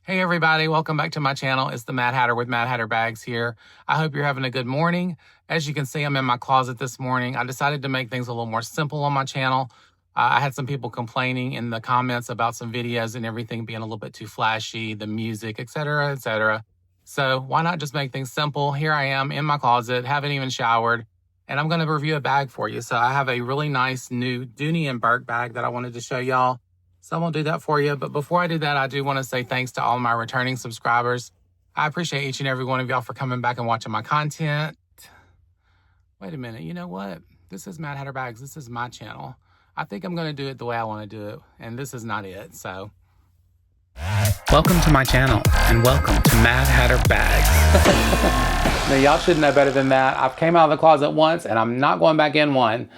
Hey everybody, welcome back to my channel. It's the Mad Hatter with Mad Hatter Bags here. I hope you're having a good morning. As you can see, I'm in my closet this morning. I decided to make things a little more simple on my channel. I had some people complaining in the comments about some videos and everything being a little bit too flashy, the music, etc., etc. So why not just make things simple? Here I am in my closet, haven't even showered, and I'm going to review a bag for you. So I have a really nice new Dooney Bourke bag that I wanted to show y'all. So I'm going to do that for you. But before I do that, I do want to say thanks to all my returning subscribers. I appreciate each and every one of y'all for coming back and watching my content. Wait a minute. You know what? This is Mad Hatter Bags. This is my channel. I think I'm going to do it the way I want to do it. And this is not it. So welcome to my channel and welcome to Mad Hatter Bags. Now y'all should know better than that. I've came out of the closet once and I'm not going back in one.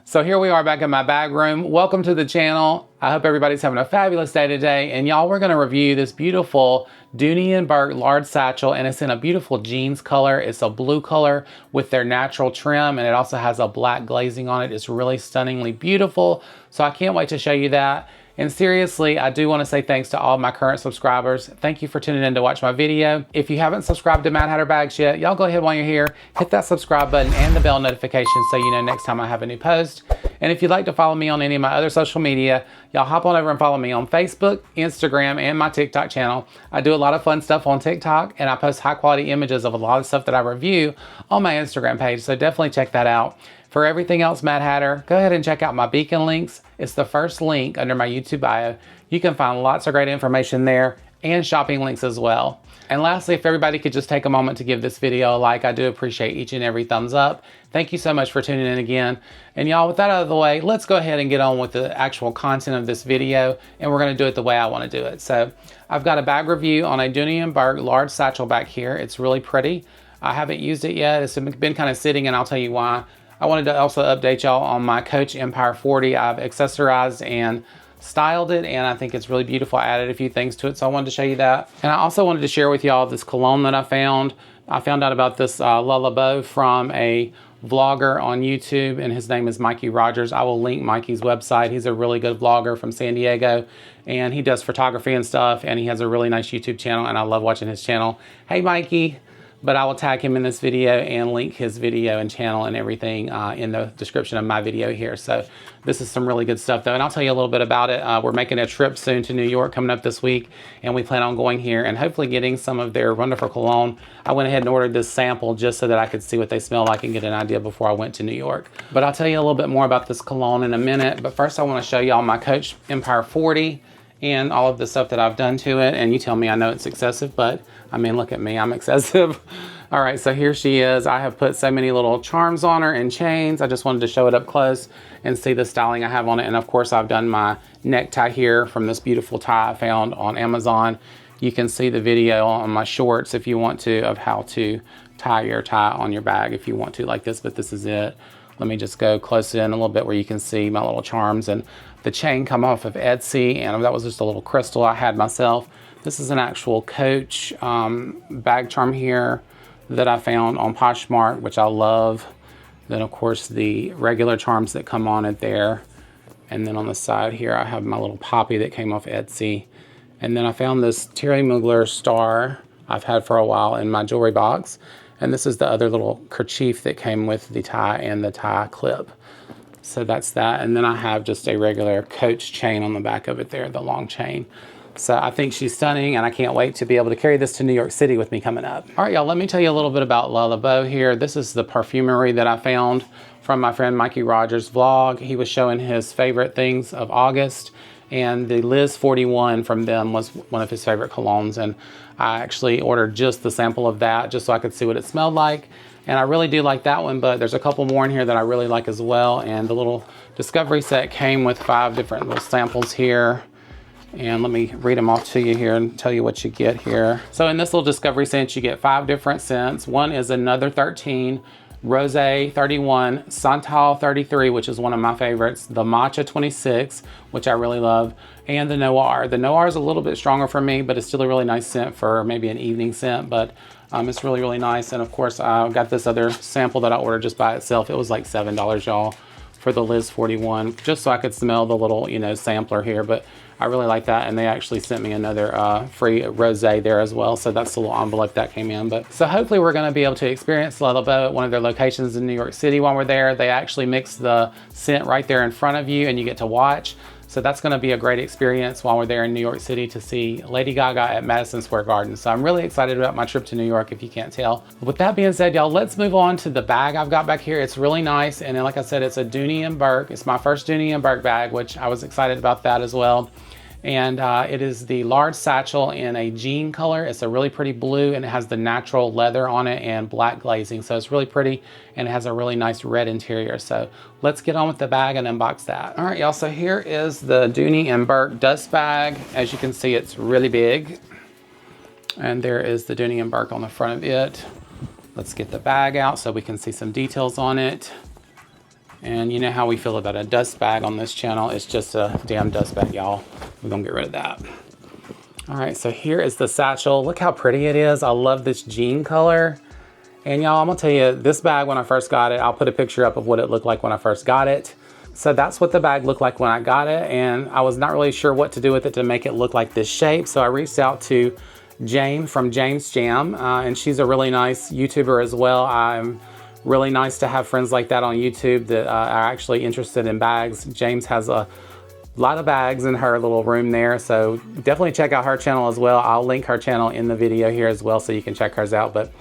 So here we are back in my bag room. Welcome to the channel. I hope everybody's having a fabulous day today. And y'all, we're gonna review this beautiful Dooney Bourke large satchel, and it's in a beautiful jeans color. It's a blue color with their natural trim, and it also has a black glazing on it. It's really stunningly beautiful. So I can't wait to show you that. And seriously, I do want to say thanks to all of my current subscribers. Thank you for tuning in to watch my video. If you haven't subscribed to Mad Hatter Bags yet, y'all go ahead while you're here, hit that subscribe button and the bell notification so you know next time I have a new post. And if you'd like to follow me on any of my other social media, y'all hop on over and follow me on Facebook, Instagram, and my TikTok channel. I do a lot of fun stuff on TikTok, and I post high quality images of a lot of stuff that I review on my Instagram page, so definitely check that out. For everything else Mad Hatter, go ahead and check out my beacon links. It's the first link under my YouTube bio. You can find lots of great information there and shopping links as well. And lastly, if everybody could just take a moment to give this video a like, I do appreciate each and every thumbs up. Thank you so much for tuning in again. And y'all, with that out of the way, let's go ahead and get on with the actual content of this video, and we're gonna do it the way I wanna do it. So I've got a bag review on a Dooney Bourke large satchel back here. It's really pretty. I haven't used it yet. It's been kind of sitting, and I'll tell you why. I wanted to also update y'all on my Coach Empire 40. I've accessorized and styled it, and I think it's really beautiful. I added a few things to it, so I wanted to show you that. And I also wanted to share with y'all this cologne that I found. I found out about this Labo from a vlogger on YouTube, and his name is Mikey Rogers. I will link Mikey's website. He's a really good vlogger from San Diego, and he does photography and stuff, and he has a really nice YouTube channel, and I love watching his channel. Hey, Mikey. But I will tag him in this video and link his video and channel and everything in the description of my video here. So this is some really good stuff though, and I'll tell you a little bit about it. We're making a trip soon to New York coming up this week, and we plan on going here and hopefully getting some of their wonderful cologne. I went ahead and ordered this sample just so that I could see what they smell like and get an idea before I went to New York. But I'll tell you a little bit more about this cologne in a minute. But first I want to show y'all my Coach Empire 40 and all of the stuff that I've done to it. And you tell me I know it's excessive, but I mean, look at me, I'm excessive. All right, so here she is. I have put so many little charms on her and chains. I just wanted to show it up close and see the styling I have on it. And of course, I've done my necktie here from this beautiful tie I found on Amazon. You can see the video on my shorts if you want to, of how to tie your tie on your bag if you want to like this, but this is it. Let me just go close in a little bit where you can see my little charms, and the chain come off of Etsy, and that was just a little crystal I had myself. This is an actual Coach bag charm here that I found on Poshmark, which I love. Then of course the regular charms that come on it there. And then on the side here, I have my little poppy that came off Etsy. And then I found this Terry Mugler star I've had for a while in my jewelry box. And this is the other little kerchief that came with the tie and the tie clip. So that's that. And then I have just a regular Coach chain on the back of it there, the long chain. So I think she's stunning, and I can't wait to be able to carry this to New York City with me coming up. All right, y'all, let me tell you a little bit about Labo here. This is the Parfumery that I found from my friend Mikey Rogers' vlog. He was showing his favorite things of August, and the Liz 41 from them was one of his favorite colognes, and I actually ordered just the sample of that just so I could see what it smelled like. And I really do like that one, but there's a couple more in here that I really like as well. And the little discovery set came with 5 different little samples here. And let me read them off to you here and tell you what you get here. So in this little discovery scent, you get 5 different scents. One is Another 13, Rosé 31, Santal 33, which is one of my favorites, the Matcha 26, which I really love, and the Noir. The Noir is a little bit stronger for me, but it's still a really nice scent for maybe an evening scent, but it's really, really nice. And of course, I got this other sample that I ordered just by itself. It was like $7, y'all, for the Liz 41, just so I could smell the little, you know, sampler here. But I really like that, and they actually sent me another free rosé there as well. So that's the little envelope that came in. But so hopefully we're going to be able to experience Labo at one of their locations in New York City while we're there. They actually mix the scent right there in front of you, and you get to watch. So that's going to be a great experience while we're there in New York City to see Lady Gaga at Madison Square Garden. So I'm really excited about my trip to New York, if you can't tell. With that being said, y'all, let's move on to the bag I've got back here. It's really nice. And then, like I said, it's a Dooney Bourke. It's my first Dooney Bourke bag, which I was excited about that as well. And it is the large satchel in a jean color. It's a really pretty blue, and it has the natural leather on it and black glazing. So it's really pretty, and it has a really nice red interior. So let's get on with the bag and unbox that. All right, y'all, so here is the Dooney Bourke dust bag. As you can see, it's really big. And there is the Dooney Bourke on the front of it. Let's get the bag out so we can see some details on it. And you know how we feel about a dust bag on this channel. It's just a damn dust bag, y'all. We're gonna get rid of that. All right, so here is the satchel. Look how pretty it is. I love this jean color. And y'all, I'm gonna tell you, this bag when I first got it, I'll put a picture up of what it looked like when I first got it. So that's what the bag looked like when I got it. And I was not really sure what to do with it to make it look like this shape. So I reached out to Jane from Jane's Jam, and she's a really nice YouTuber as well. I'm really nice to have friends like that on YouTube that are actually interested in bags. James has a lot of bags in her little room there, so definitely check out her channel as well. I'll link her channel in the video here as well so you can check hers out. But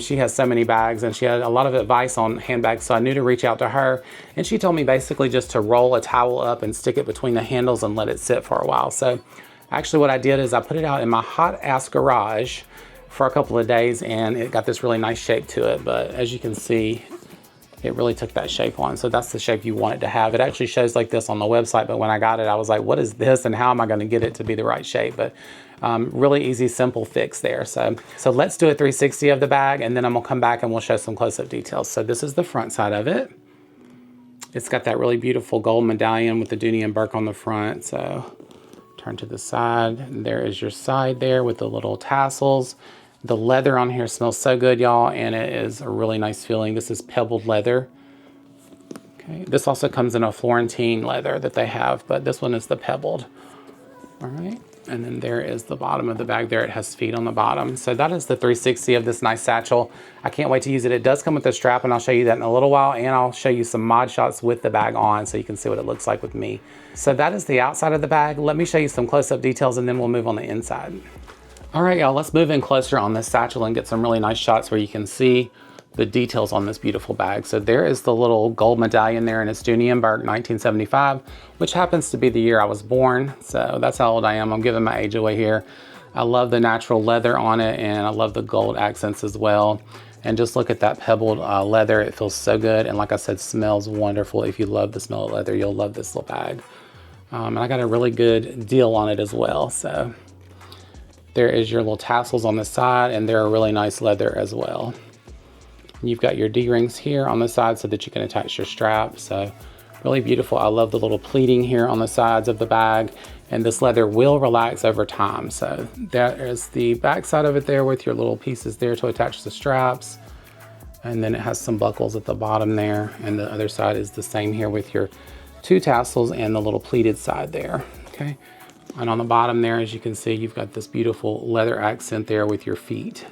she has so many bags, and she had a lot of advice on handbags, so I knew to reach out to her. And she told me basically just to roll a towel up and stick it between the handles and let it sit for a while. So actually what I did is I put it out in my hot ass garage for a couple of days, and it got this really nice shape to it. But as you can see, it really took that shape on. So that's the shape you want it to have. It actually shows like this on the website, but when I got it, I was like, what is this and how am I going to get it to be the right shape? But really easy, simple fix there. So let's do a 360 of the bag, and then I'm gonna come back and we'll show some close-up details. So this is the front side of it. It's got that really beautiful gold medallion with the Dooney Bourke on the front. So turn to the side, and there is your side there with the little tassels. The leather on here smells so good, y'all, and it is a really nice feeling. This is pebbled leather. Okay, this also comes in a Florentine leather that they have, but this one is the pebbled. All right, and then there is the bottom of the bag there. It has feet on the bottom. So that is the 360 of this nice satchel. I can't wait to use it. It does come with a strap, and I'll show you that in a little while, and I'll show you some mod shots with the bag on so you can see what it looks like with me. So that is the outside of the bag. Let me show you some close-up details, and then we'll move on the inside. All right, y'all, let's move in closer on this satchel and get some really nice shots where you can see the details on this beautiful bag. So there is the little gold medallion there, and it's Dooney Bourke 1975, which happens to be the year I was born. So that's how old I am. I'm giving my age away here. I love the natural leather on it, and I love the gold accents as well. And just look at that pebbled leather. It feels so good. And like I said, smells wonderful. If you love the smell of leather, you'll love this little bag. And I got a really good deal on it as well. So there is your little tassels on the side, and they're a really nice leather as well. You've got your D-rings here on the side so that you can attach your strap. So really beautiful. I love the little pleating here on the sides of the bag, and this leather will relax over time. So that is the back side of it there with your little pieces there to attach the straps. And then it has some buckles at the bottom there, and the other side is the same here with your two tassels and the little pleated side there, okay? And on the bottom there, as you can see, you've got this beautiful leather accent there with your feet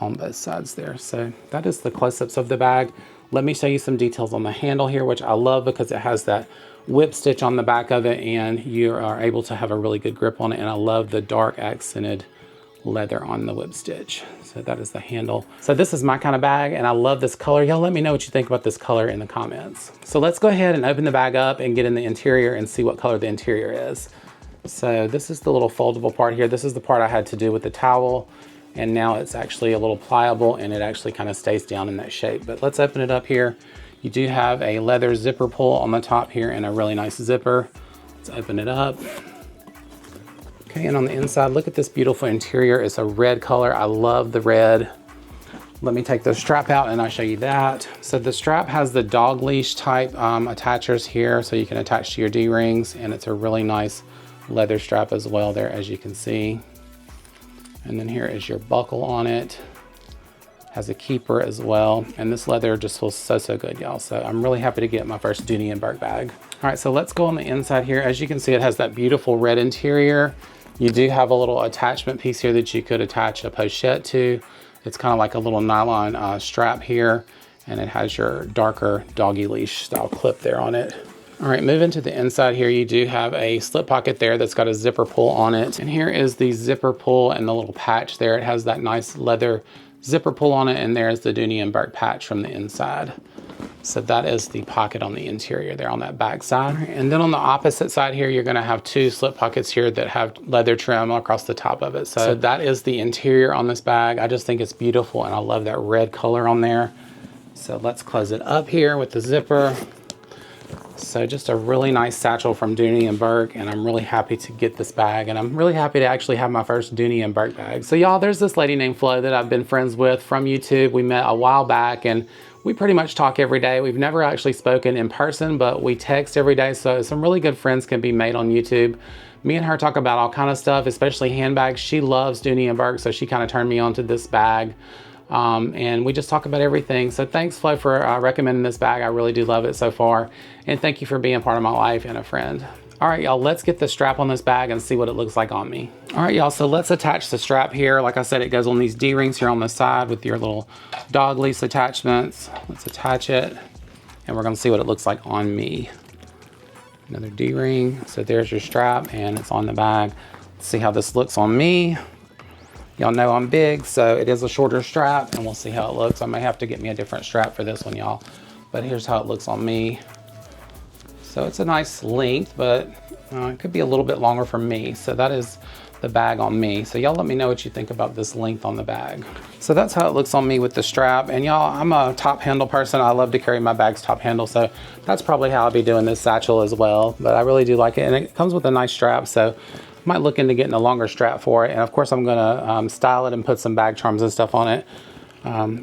on both sides there. So that is the close-ups of the bag. Let me show you some details on the handle here, which I love because it has that whip stitch on the back of it, and you are able to have a really good grip on it. And I love the dark accented leather on the whip stitch. So that is the handle. So this is my kind of bag, and I love this color. Y'all let me know what you think about this color in the comments. So let's go ahead and open the bag up and get in the interior and see what color the interior is. So this is the little foldable part here. This is the part I had to do with the towel, and now it's actually a little pliable, and it actually kind of stays down in that shape. But let's open it up here. You do have a leather zipper pull on the top here and a really nice zipper. Let's open it up. Okay, and on the inside, look at this beautiful interior. It's a red color. I love the red. Let me take the strap out and I'll show you that. So the strap has the dog leash type attachers here, so you can attach to your D-rings, and it's a really nice leather strap as well there, as you can see. And then here is your buckle on it. Has a keeper as well. And this leather just feels so, so good, y'all. So I'm really happy to get my first Dooney Bourke bag. All right, so let's go on the inside here. As you can see, it has that beautiful red interior. You do have a little attachment piece here that you could attach a pochette to. It's kind of like a little nylon strap here, and it has your darker doggy leash style clip there on it. All right, moving to the inside here, you do have a slip pocket there that's got a zipper pull on it. And here is the zipper pull and the little patch there. It has that nice leather zipper pull on it, and there's the Dooney Bourke patch from the inside. So that is the pocket on the interior there on that back side. And then on the opposite side here, you're gonna have two slip pockets here that have leather trim across the top of it. So that is the interior on this bag. I just think it's beautiful, and I love that red color on there. So let's close it up here with the zipper. So just a really nice satchel from Dooney Bourke, and I'm really happy to get this bag, and I'm really happy to actually have my first Dooney Bourke bag. So y'all, there's this lady named Flo that I've been friends with from YouTube. We met a while back, and we pretty much talk every day. We've never actually spoken in person, but we text every day, so some really good friends can be made on YouTube. Me and her talk about all kind of stuff, especially handbags. She loves Dooney Bourke, so she kind of turned me on to this bag. And we just talk about everything. So thanks, Flo, for recommending this bag. I really do love it so far. And thank you for being part of my life and a friend. All right, y'all, let's get the strap on this bag and see what it looks like on me. All right, y'all, so let's attach the strap here. Like I said, it goes on these D-rings here on the side with your little dog leash attachments. Let's attach it, and we're gonna see what it looks like on me. Another D-ring. So there's your strap, and it's on the bag. Let's see how this looks on me. Y'all know I'm big, so it is a shorter strap, and we'll see how it looks. I may have to get me a different strap for this one, y'all. But here's how it looks on me. So it's a nice length, but it could be a little bit longer for me. So that is the bag on me. So y'all let me know what you think about this length on the bag. So that's how it looks on me with the strap. And y'all, I'm a top handle person. I love to carry my bags top handle. So that's probably how I'll be doing this satchel as well. But I really do like it. And it comes with a nice strap. So might look into getting a longer strap for it. And of course, I'm gonna style it and put some bag charms and stuff on it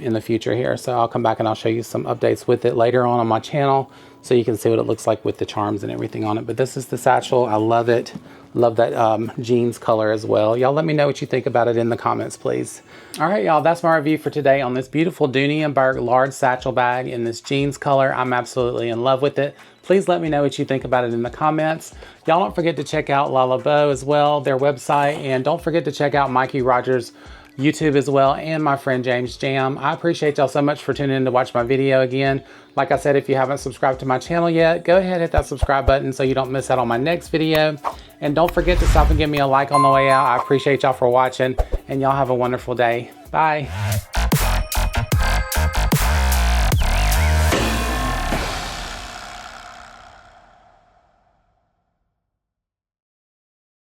in the future here. So I'll come back and I'll show you some updates with it later on my channel, so you can see what it looks like with the charms and everything on it. But this is the satchel. I love it. Love that jeans color as well. Y'all let me know what you think about it in the comments, please. All right, y'all, that's my review for today on this beautiful Dooney Bourke large satchel bag in this jeans color. I'm absolutely in love with it. Please let me know what you think about it in the comments. Y'all don't forget to check out Labo as well, their website, and don't forget to check out Mikey Rogers' YouTube as well, and my friend James Jam. I appreciate y'all so much for tuning in to watch my video again. Like I said, if you haven't subscribed to my channel yet, go ahead and hit that subscribe button so you don't miss out on my next video. And don't forget to stop and give me a like on the way out. I appreciate y'all for watching, and y'all have a wonderful day. Bye.